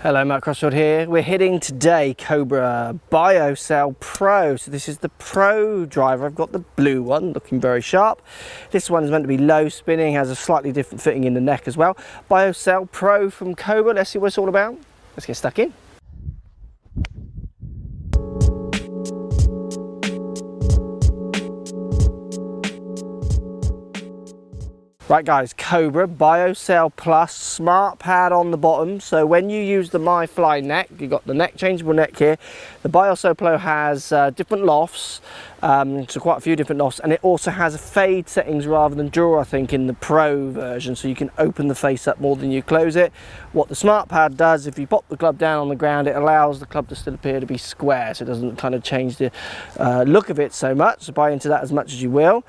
Hello, Matt Crossfield here. We're hitting today Cobra BioCell Pro. So this is the Pro driver. I've got the blue one, looking very sharp. This one is meant to be low spinning, has a slightly different fitting in the neck as well. BioCell Pro from Cobra. Let's see what it's all about. Let's get stuck in. Right guys, Cobra BioCell Plus smart pad on the bottom. So when you use the MyFly neck, you've got the neck changeable neck here. The BioCell Pro has different lofts, so quite a few different lofts, and it also has a fade settings rather than draw, I think, in the Pro version, so you can open the face up more than you close it. What the smart pad does, if you pop the club down on the ground, it allows the club to still appear to be square, so it doesn't kind of change the look of it so much. So buy into that as much as you will.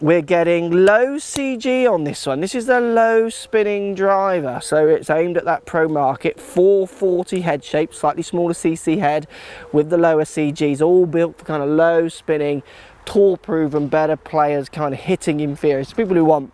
We're getting low CG on this one. This is the low spinning driver, so it's aimed at that pro market. 440 head shape, slightly smaller CC head with the lower CGs, all built for kind of low spinning, tour proven, better players, kind of hitting inferiors. People who want,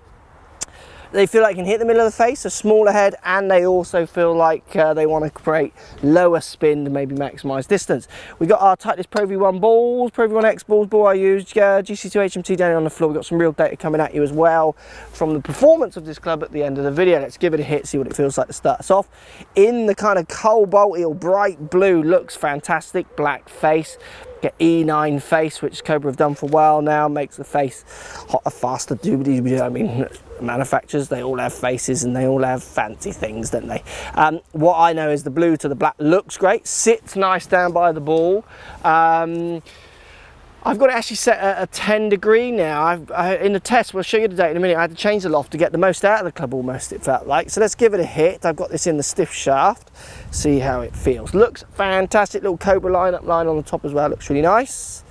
they feel like they can hit the middle of the face, a smaller head, and they also feel like they want to create lower spin to maybe maximise distance. We got our Titleist Pro V1 balls, Pro V1 X balls, ball I used, GC2 HMT down on the floor. We've got some real data coming at you as well from the performance of this club at the end of the video. Let's give it a hit, see what it feels like to start us off. In the kind of cobalty or bright blue, looks fantastic, black face. Get E9 face, which Cobra have done for a while now, makes the face hotter, faster, doobity. I mean, manufacturers, they all have faces and they all have fancy things, don't they? What I know is the blue to the black looks great, sits nice down by the ball. I've got it actually set at a 10 degree now. In the test, we'll show you the data in a minute, I had to change the loft to get the most out of the club almost, it felt like. So let's give it a hit. I've got this in the stiff shaft, see how it feels. Looks fantastic, little Cobra line on the top as well, looks really nice.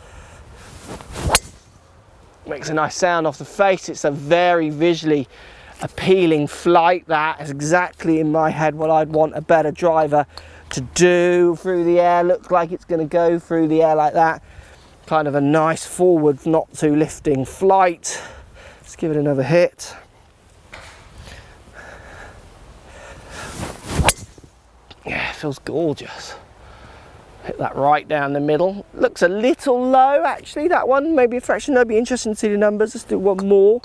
Makes a nice sound off the face. It's a very visually appealing flight. That is exactly in my head what I'd want a better driver to do through the air. Looks like it's going to go through the air like that. Kind of a nice forward, not too lifting flight. Let's give it another hit. Yeah, it feels gorgeous. Hit that right down the middle. Looks a little low actually, that one, maybe a fraction. That'd be interesting to see the numbers. Let's do one more.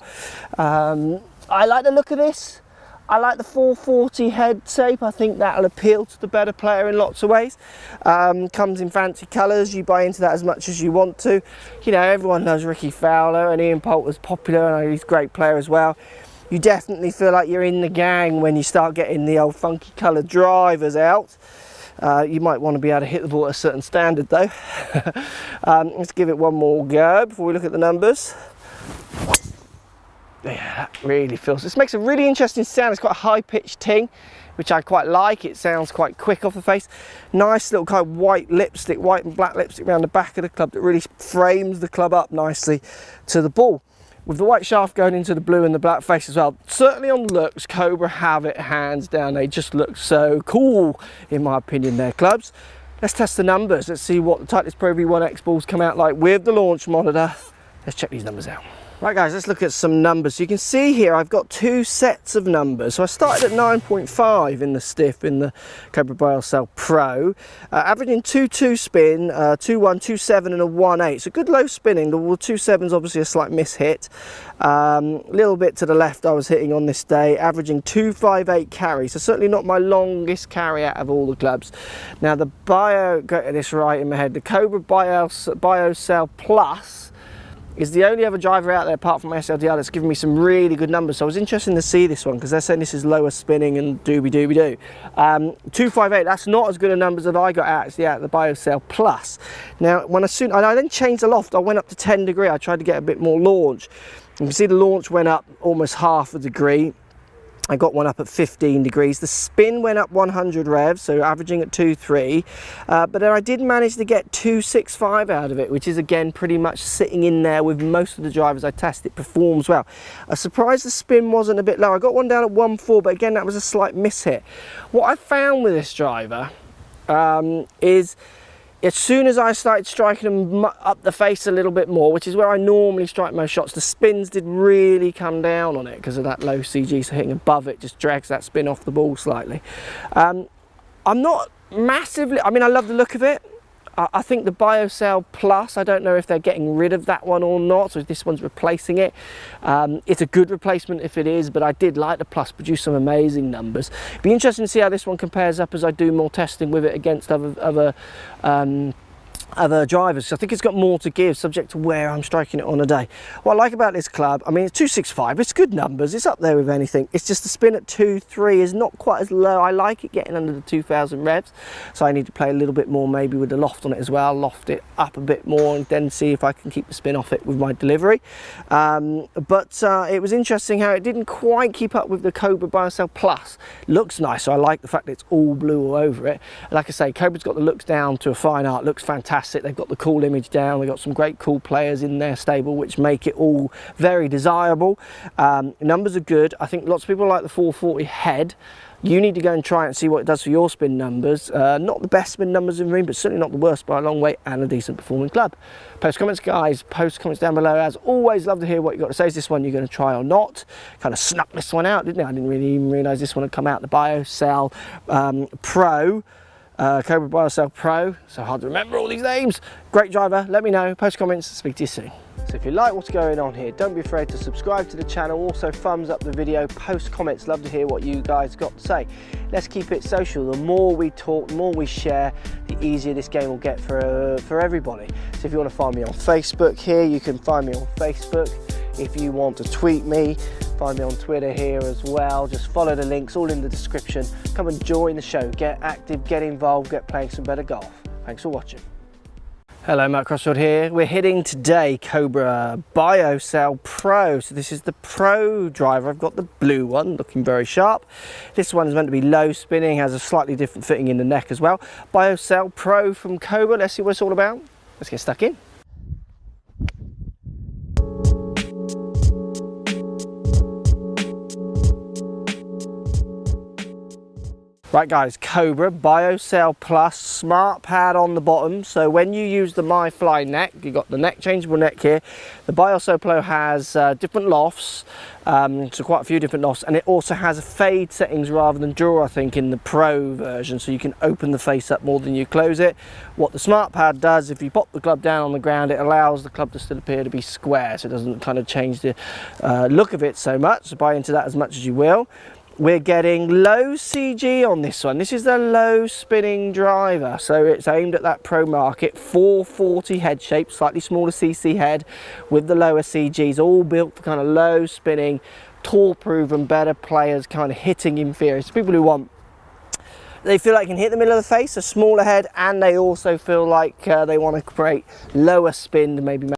I like the look of this. I like the 440 head shape. I think that'll appeal to the better player in lots of ways. Comes in fancy colours. You buy into that as much as you want to. You know, everyone knows Ricky Fowler, and Ian Poulter's popular, and he's a great player as well. You definitely feel like you're in the gang when you start getting the old funky coloured drivers out. You might want to be able to hit the ball at a certain standard though. Let's give it one more go before we look at the numbers. Yeah, that really feels, this makes a really interesting sound. It's quite a high-pitched ting, which I quite like. It sounds quite quick off the face. Nice little kind of white lipstick, white and black lipstick around the back of the club that really frames the club up nicely to the ball. With the white shaft going into the blue and the black face as well. Certainly on looks, Cobra have it hands down. They just look so cool, in my opinion, their clubs. Let's test the numbers. Let's see what the Titleist Pro V1 X balls come out like with the launch monitor. Let's check these numbers out. Right guys, let's look at some numbers. So you can see here I've got two sets of numbers. So I started at 9.5 in the stiff in the Cobra BioCell Pro, averaging 2.2 spin, 2.1, 2.7 and a 1.8. So good low spinning. The 2.7 is obviously a slight mishit. Little bit to the left I was hitting on this day, averaging 2.58 carry. So certainly not my longest carry out of all the clubs. Now the get this right in my head, the Cobra BioCell Plus is the only other driver out there apart from SLDR that's given me some really good numbers. So I was interested to see this one because they're saying this is lower spinning and doobie-doobie-doo. 2.58, that's not as good a numbers as I got actually out of the BioCell Plus. Now, I then changed the loft. I went up to 10 degree. I tried to get a bit more launch. You can see the launch went up almost half a degree. I got one up at 15 degrees. The spin went up 100 revs, so averaging at 2.3. But then I did manage to get 2.65 out of it, which is again pretty much sitting in there with most of the drivers I tested. It performs well. I'm surprised the spin wasn't a bit low. I got one down at 1.4, but again that was a slight miss hit. What I found with this driver is as soon as I started striking them up the face a little bit more, which is where I normally strike most shots, the spins did really come down on it because of that low CG, so hitting above it just drags that spin off the ball slightly. I'm not massively, I mean, I love the look of it. I think the BioCell Plus, I don't know if they're getting rid of that one or not, so if this one's replacing it. It's a good replacement if it is, but I did like the Plus, produce some amazing numbers. It'd be interesting to see how this one compares up as I do more testing with it against other drivers. So I think it's got more to give, subject to where I'm striking it on a day. What I like about this club, I mean, it's 265, it's good numbers, it's up there with anything. It's just the spin at 2.3 is not quite as low. I like it getting under the 2,000 revs, so I need to play a little bit more maybe with the loft on it as well, loft it up a bit more and then see if I can keep the spin off it with my delivery. But it was interesting how it didn't quite keep up with the Cobra BioCell Plus. Looks nice, so I like the fact that it's all blue all over it. Like I say, Cobra's got the looks down to a fine art, looks fantastic. They've got the cool image down, they've got some great cool players in their stable which make it all very desirable. Numbers are good. I think lots of people like the 440 head. You need to go and try it and see what it does for your spin numbers. Not the best spin numbers in the ring, but certainly not the worst by a long way, and a decent performing club. Post comments, guys, post comments down below. As always, love to hear what you've got to say. Is this one you're going to try or not? Kind of snuck this one out, didn't I? I didn't really even realise this one had come out, the BioCell Pro. Cobra BioCell Pro, so hard to remember all these names. Great driver, let me know, post comments, speak to you soon. So if you like what's going on here, don't be afraid to subscribe to the channel, also thumbs up the video, post comments, love to hear what you guys got to say. Let's keep it social. The more we talk, the more we share, the easier this game will get for everybody. So if you want to find me on Facebook here, you can find me on Facebook. If you want to tweet me, find me on Twitter here as well. Just follow the links, all in the description. Come and join the show, get active, get involved, get playing some better golf. Thanks for watching. Hello, Matt Crossfield here. We're hitting today Cobra BioCell Pro. So this is the Pro driver. I've got the blue one, looking very sharp. This one is meant to be low spinning, has a slightly different fitting in the neck as well. BioCell Pro from Cobra. Let's see what it's all about. Let's get stuck in. Right guys, Cobra BioCell Plus smart pad on the bottom. So when you use the MyFly neck, you've got the neck changeable neck here. The BioCell Pro has different lofts, so quite a few different lofts, and it also has fade settings rather than draw, I think, in the Pro version, so you can open the face up more than you close it. What the smart pad does, if you pop the club down on the ground, it allows the club to still appear to be square, so it doesn't kind of change the look of it so much. So buy into that as much as you will. We're getting low CG on this one. This is the low spinning driver, so it's aimed at that pro market. 440 head shape, slightly smaller CC head with the lower CGs, all built for kind of low spinning, tour proven, better players, kind of hitting inferiors. People who want, they feel like they can hit the middle of the face, a smaller head, and they also feel like they want to create lower spin to maybe